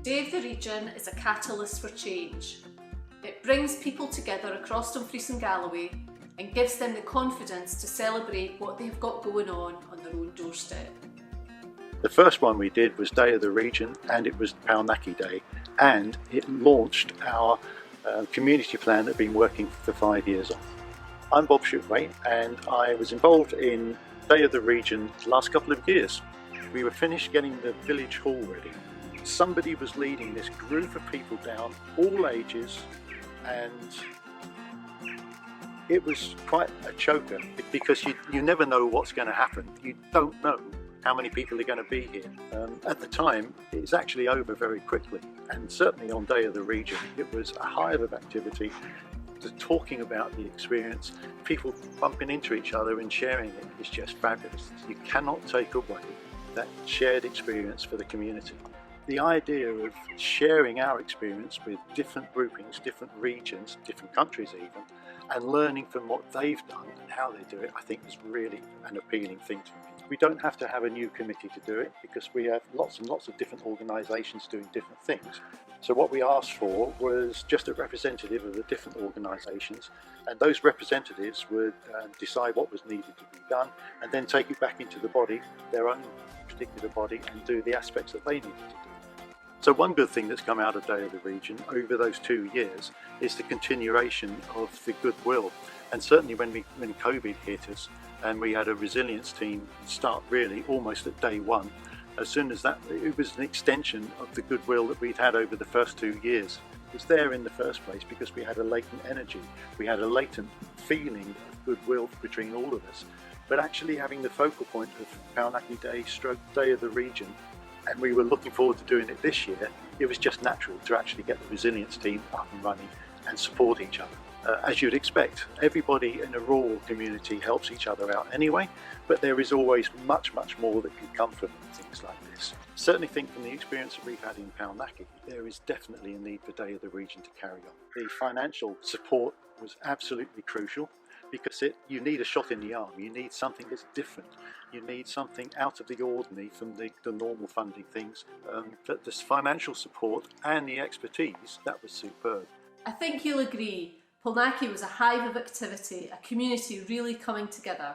Day of the Region is a catalyst for change. It brings people together across Dumfries and Galloway and gives them the confidence to celebrate what they've got going on their own doorstep. The first one we did was Day of the Region, and it was Paunaki Day, and it launched our community plan that had been working for 5 years on. I'm Bob Shootway, and I was involved in Day of the Region the last couple of years. We were finished getting the village hall ready. Somebody was leading this group of people down, all ages, and it was quite a choker because you never know what's going to happen. You don't know how many people are going to be here. At the time, it was actually over very quickly, and certainly on Day of the Region, it was a hive of activity, talking about the experience, people bumping into each other and sharing it is just fabulous. You cannot take away that shared experience for the community. The idea of sharing our experience with different groupings, different regions, different countries even, and learning from what they've done and how they do it, I think is really an appealing thing to me. We don't have to have a new committee to do it because we have lots and lots of different organisations doing different things. So what we asked for was just a representative of the different organisations, and those representatives would decide what was needed to be done and then take it back into the body, their own particular body, and do the aspects that they needed to do. So one good thing that's come out of Day of the Region over those 2 years is the continuation of the Goodwill. And certainly when COVID hit us and we had a resilience team start really almost at day one, as soon as that, it was an extension of the Goodwill that we'd had over the first 2 years. It was there in the first place because we had a latent energy, we had a latent feeling of goodwill between all of us. But actually having the focal point of Paunaki Day / Day of the Region, and we were looking forward to doing it this year, it was just natural to actually get the resilience team up and running and support each other. As you'd expect, everybody in a rural community helps each other out anyway, but there is always much more that can come from things like this. Certainly think from the experience that we've had in Paunaki, there is definitely a need for Day of the Region to carry on. The financial support was absolutely crucial, because you need a shot in the arm, you need something that's different, you need something out of the ordinary from the normal funding things. But this financial support and the expertise, that was superb. I think you'll agree, Paunaki was a hive of activity, a community really coming together.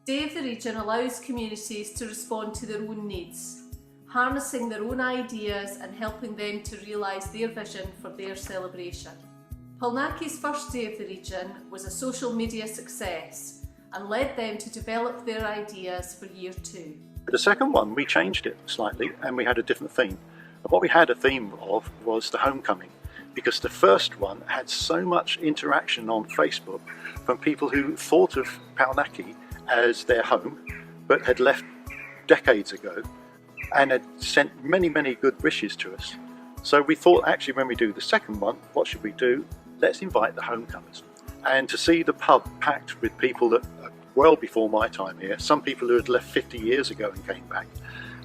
Day of the Region allows communities to respond to their own needs, harnessing their own ideas and helping them to realise their vision for their celebration. Paunaki's first Day of the Region was a social media success and led them to develop their ideas for year 2. The second one, we changed it slightly and we had a different theme. And what we had a theme of was the homecoming, because the first one had so much interaction on Facebook from people who thought of Paunaki as their home, but had left decades ago and had sent many good wishes to us. So we thought, actually, when we do the second one, what should we do? Let's invite the homecomers. And to see the pub packed with people that are well before my time here, some people who had left 50 years ago and came back,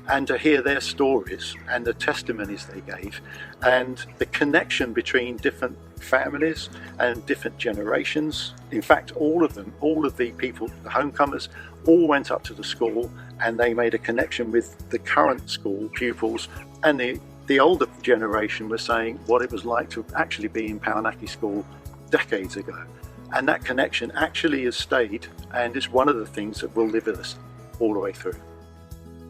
and to hear their stories and the testimonies they gave, and the connection between different families and different generations. In fact, all of the people, the homecomers, all went up to the school and they made a connection with the current school pupils, and the older generation was saying what it was like to actually be in Paunaki School decades ago. And that connection actually has stayed, and is one of the things that will live with us all the way through.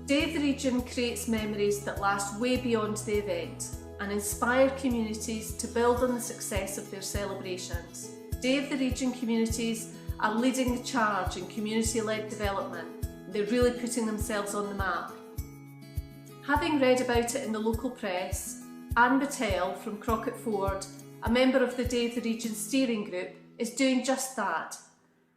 Day of the Region creates memories that last way beyond the event and inspire communities to build on the success of their celebrations. Day of the Region communities are leading the charge in community-led development. They're really putting themselves on the map. Having read about it in the local press, Anne Battelle from Crockett Ford, a member of the Day of the Region steering group, is doing just that.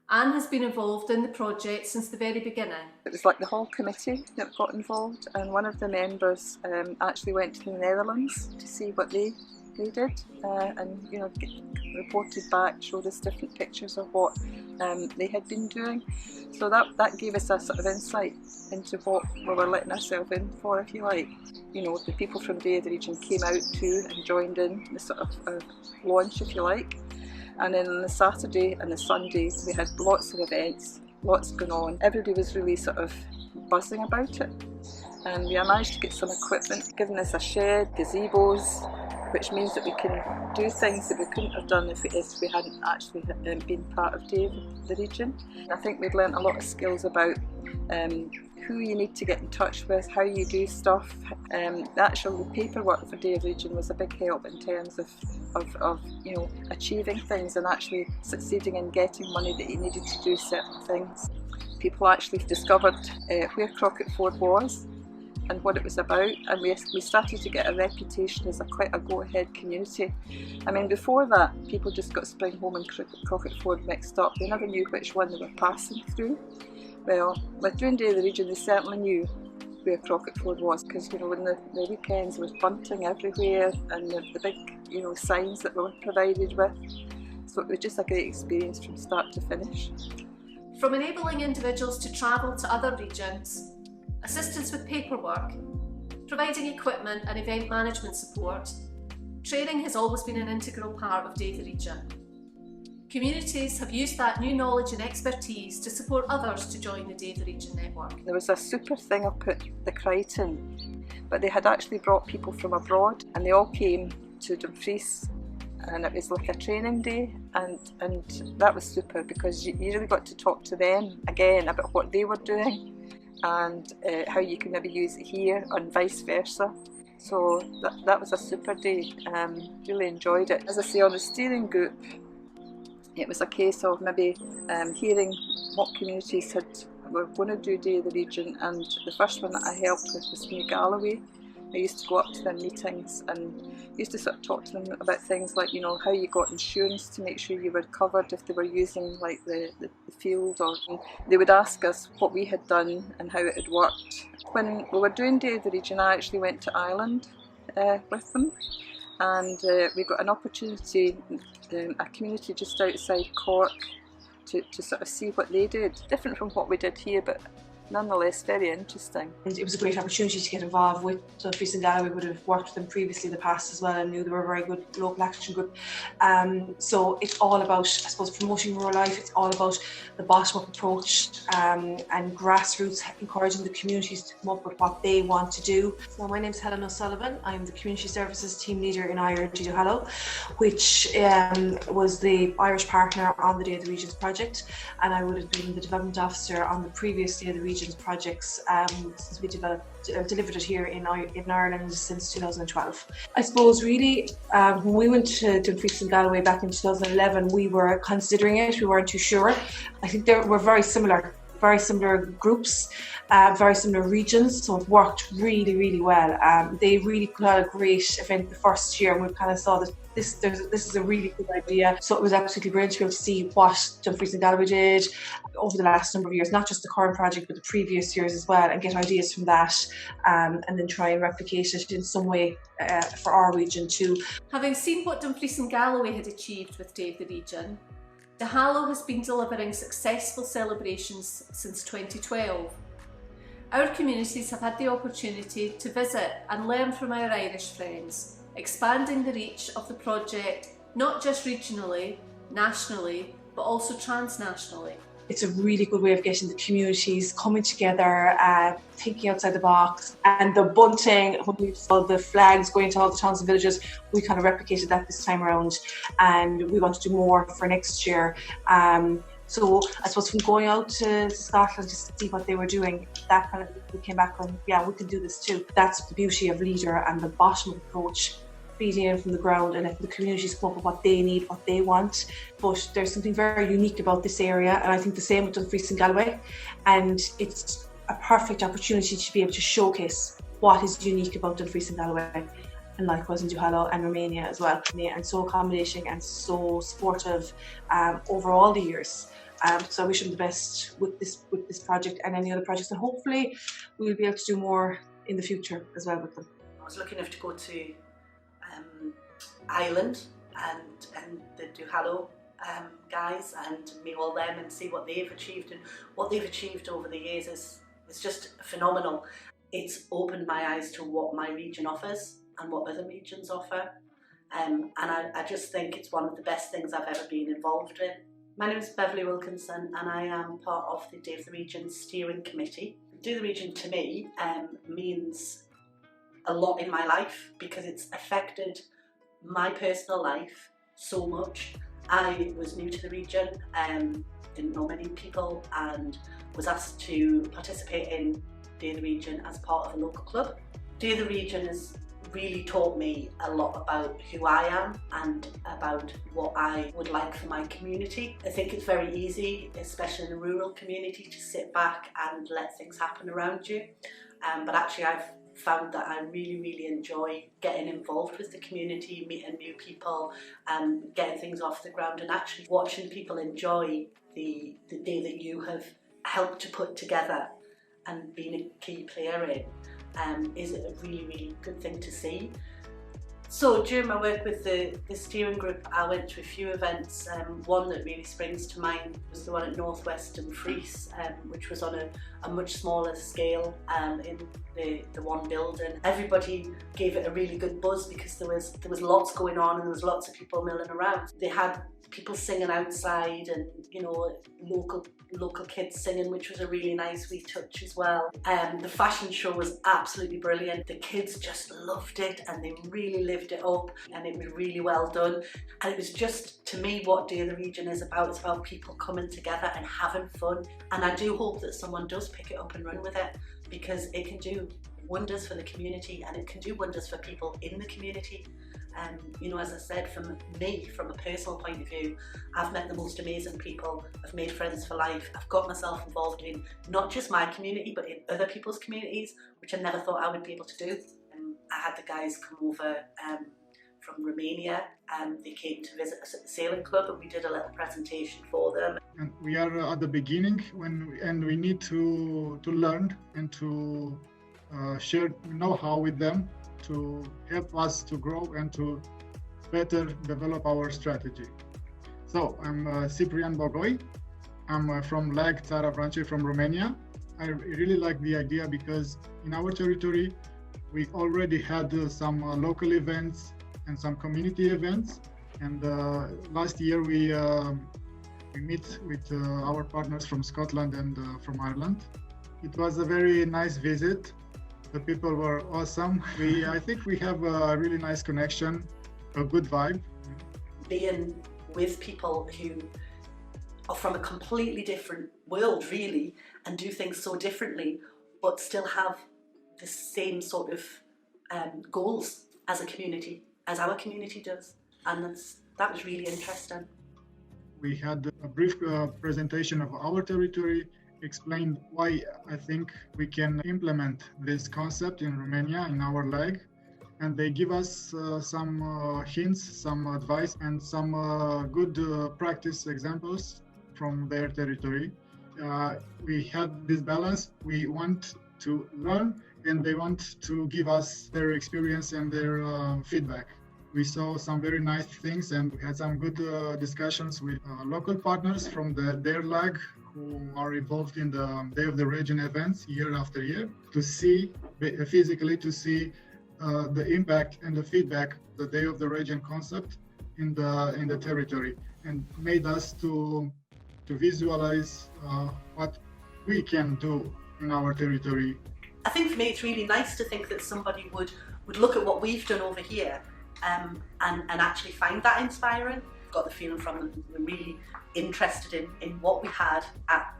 Anne has been involved in the project since the very beginning. It was like the whole committee that got involved, and one of the members actually went to the Netherlands to see what they did, and reported back, showed us different pictures of what they had been doing. So that gave us a sort of insight into what we were letting ourselves in for, if you like. The people from Day of the Region came out too and joined in the sort of launch, if you like. And then on the Saturday and the Sunday we had lots of events, lots going on. Everybody was really sort of buzzing about it. and we managed to get some equipment, giving us a shed, gazebos, which means that we can do things that we couldn't have done if we hadn't actually been part of the region. I think we've learnt a lot of skills about who you need to get in touch with, how you do stuff. Actually, the paperwork for Day of Region was a big help in terms of achieving things and actually succeeding in getting money that you needed to do certain things. People actually discovered where Crockett Ford was and what it was about, and we started to get a reputation as quite a go-ahead community. I mean, before that, people just got Springholm and Crockett Ford mixed up. They never knew which one they were passing through. Well, with doing Day of the Region, they certainly knew where Crockett Ford was, because when the weekends there was bunting everywhere and the big signs that we were provided with. So it was just a great experience from start to finish. From enabling individuals to travel to other regions, assistance with paperwork, providing equipment and event management support, training has always been an integral part of Day of the Region. Communities have used that new knowledge and expertise to support others to join the Day of the Region network. There was a super thing up at the Crichton, but they had actually brought people from abroad, and they all came to Dumfries, and it was like a training day, and that was super, because you really got to talk to them again about what they were doing and how you can maybe use it here and vice versa. So that was a super day. Really enjoyed it. As I say, on the steering group, it was a case of maybe hearing what communities were going to do Day of the Region, and the first one that I helped with was near Galloway. I used to go up to their meetings and used to sort of talk to them about things like, how you got insurance to make sure you were covered if they were using like the field, or they would ask us what we had done and how it had worked. When we were doing Day of the Region, I actually went to Ireland with them, and we got an opportunity, a community just outside Cork, to sort of see what they did. Different from what we did here, but nonetheless very interesting. And it was a great opportunity to get involved with Dumfries and Galloway. We would have worked with them previously in the past as well, and knew they were a very good local action group. So it's all about, I suppose, promoting rural life. It's all about the bottom-up approach and grassroots, encouraging the communities to come up with what they want to do. So my name's Helen O'Sullivan. I'm the Community Services Team Leader in Ireland, Duhallow, which was the Irish partner on the Day of the Regions project, and I would have been the Development Officer on the previous Day of the Regions projects since we delivered it here in Ireland since 2012. I suppose really when we went to Dumfries and Galloway back in 2011, we were considering it, we weren't too sure. I think they were very similar groups, very similar regions, so it worked really, really well. They really put out a great event the first year, and we kind of saw that this is a really good idea. So it was absolutely brilliant to be able to see what Dumfries and Galloway did over the last number of years, not just the current project, but the previous years as well, and get ideas from that, and then try and replicate it in some way for our region too. Having seen what Dumfries and Galloway had achieved with Day of the Region, Duhallow has been delivering successful celebrations since 2012. Our communities have had the opportunity to visit and learn from our Irish friends, expanding the reach of the project not just regionally, nationally, but also transnationally. It's a really good way of getting the communities coming together, thinking outside the box, and the bunting, when we saw the flags going to all the towns and villages, we kind of replicated that this time around, and we want to do more for next year. So I suppose from going out to Scotland just to see what they were doing, that kind of, we came back on, yeah, we can do this too. That's the beauty of Leader and the bottom approach, feeding in from the ground and letting the communities come up with what they need, what they want. But there's something very unique about this area, and I think the same with Dumfries and Galloway, and it's a perfect opportunity to be able to showcase what is unique about Dumfries and Galloway, and likewise in Duhallow and Romania as well, and so accommodating and so supportive over all the years. So I wish them the best with this project and any other projects, and hopefully we'll be able to do more in the future as well with them. I was lucky enough to go to Ireland and the Duhallow guys and meet all them and see what they've achieved, and what they've achieved over the years is just phenomenal. It's opened my eyes to what my region offers and what other regions offer, and I just think it's one of the best things I've ever been involved in. My name is Beverly Wilkinson, and I am part of the Day of the Region Steering Committee. Do the Region to me means a lot in my life because it's affected my personal life so much. I was new to the region, didn't know many people, and was asked to participate in Day the Region as part of a local club. Day the Region has really taught me a lot about who I am and about what I would like for my community. I think it's very easy, especially in a rural community, to sit back and let things happen around you. But actually I've found that I really enjoy getting involved with the community, meeting new people, getting things off the ground, and actually watching people enjoy the day that you have helped to put together and being a key player in is a really good thing to see. So during my work with the steering group, I went to a few events. One that really springs to mind was the one at Northwest Dumfries, which was on a much smaller scale in the one building. Everybody gave it a really good buzz because there was lots going on and there was lots of people milling around. They had people singing outside and, you know, local kids singing, which was a really nice wee touch as well. The fashion show was absolutely brilliant. The kids just loved it and they really lived it up, and it was really well done. And it was just, to me, what Day of the Region is about. It's about people coming together and having fun. And I do hope that someone does pick it up and run with it, because it can do wonders for the community and it can do wonders for people in the community. You know, as I said, from a personal point of view, I've met the most amazing people, I've made friends for life, I've got myself involved in not just my community but in other people's communities, which I never thought I would be able to do. I had the guys come over from Romania, they came to visit us at the sailing club and we did a little presentation for them. And we are at the beginning and we need to learn and to share know-how with them to help us to grow and to better develop our strategy. So I'm Ciprian Bogoi. I'm from Lag Țara Branche from Romania. I really like the idea because in our territory we already had some local events and some community events, and last year we meet with our partners from Scotland and from Ireland. It was a very nice visit. The people were awesome. I think we have a really nice connection, a good vibe. Being with people who are from a completely different world, really, and do things so differently, but still have the same sort of goals as a community, as our community does. And that was really interesting. We had a brief presentation of our territory, explained why I think we can implement this concept in Romania, in our leg, and they give us some hints, some advice, and some good practice examples from their territory. We had this balance. We want to learn, and they want to give us their experience and their feedback. We saw some very nice things, and we had some good discussions with local partners from their lag, who are involved in the Day of the Region events year after year, to see physically the impact and the feedback the Day of the Region concept in the territory, and made us to visualize what we can do in our territory. I think for me it's really nice to think that somebody would look at what we've done over here and actually find that inspiring. Got the feeling from them we're really interested in what we had at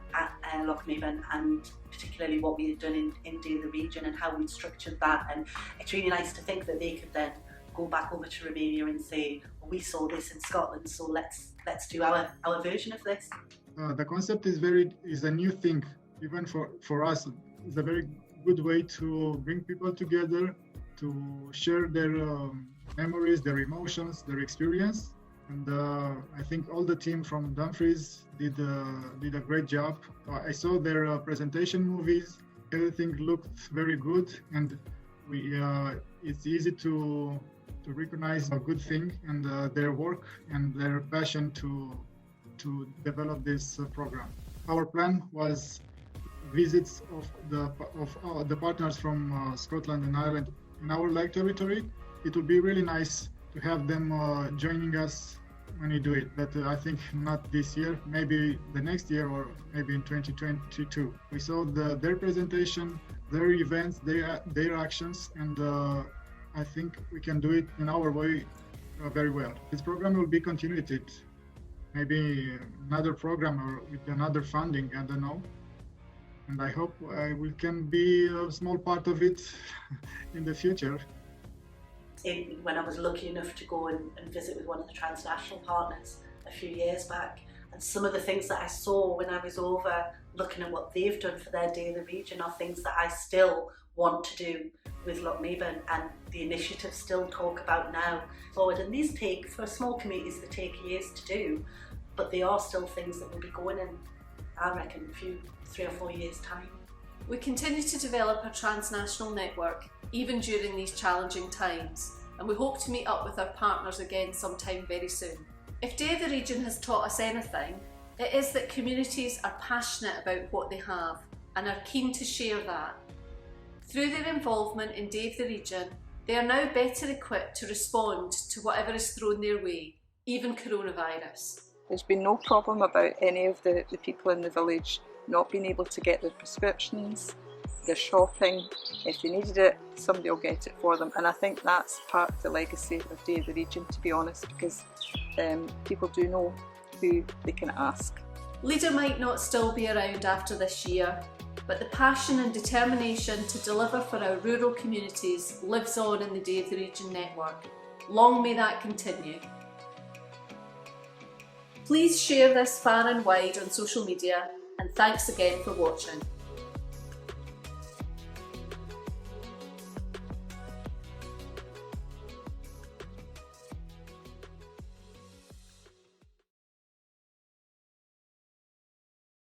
Lochnaven, and particularly what we had done in Day of the Region and how we'd structured that. And it's really nice to think that they could then go back over to Romania and say, well, we saw this in Scotland, so let's do our version of this. The concept is a new thing, even for us. It's a very good way to bring people together, to share their memories, their emotions, their experience. And I think all the team from Dumfries did a great job. I saw their presentation movies. Everything looked very good, and it's easy to recognize a good thing and their work and their passion to develop this program. Our plan was visits of the partners from Scotland and Ireland in our leg territory. It would be really nice to have them joining us when you do it, but I think not this year, maybe the next year or maybe in 2022. We saw their presentation, their events, their actions, and I think we can do it in our way very well. This program will be continued, maybe another program or with another funding, I don't know. And I hope we can be a small part of it in the future. When I was lucky enough to go and visit with one of the Transnational partners a few years back, and some of the things that I saw when I was over looking at what they've done for their Day of the Region are things that I still want to do with Lochmaben, and the initiatives still talk about now forward. And these take, for small communities, they take years to do, but they are still things that will be going in, I reckon, a few 3 or 4 years' time. We continue to develop a transnational network, even during these challenging times, and we hope to meet up with our partners again sometime very soon. If Day of the Region has taught us anything, it is that communities are passionate about what they have and are keen to share that. Through their involvement in Day of the Region, they are now better equipped to respond to whatever is thrown their way, even coronavirus. There's been no problem about any of the people in the village not being able to get their prescriptions, their shopping. If they needed it, somebody will get it for them. And I think that's part of the legacy of Day of the Region, to be honest, because people do know who they can ask. Leader might not still be around after this year, but the passion and determination to deliver for our rural communities lives on in the Day of the Region network. Long may that continue. Please share this far and wide on social media, and thanks again for watching.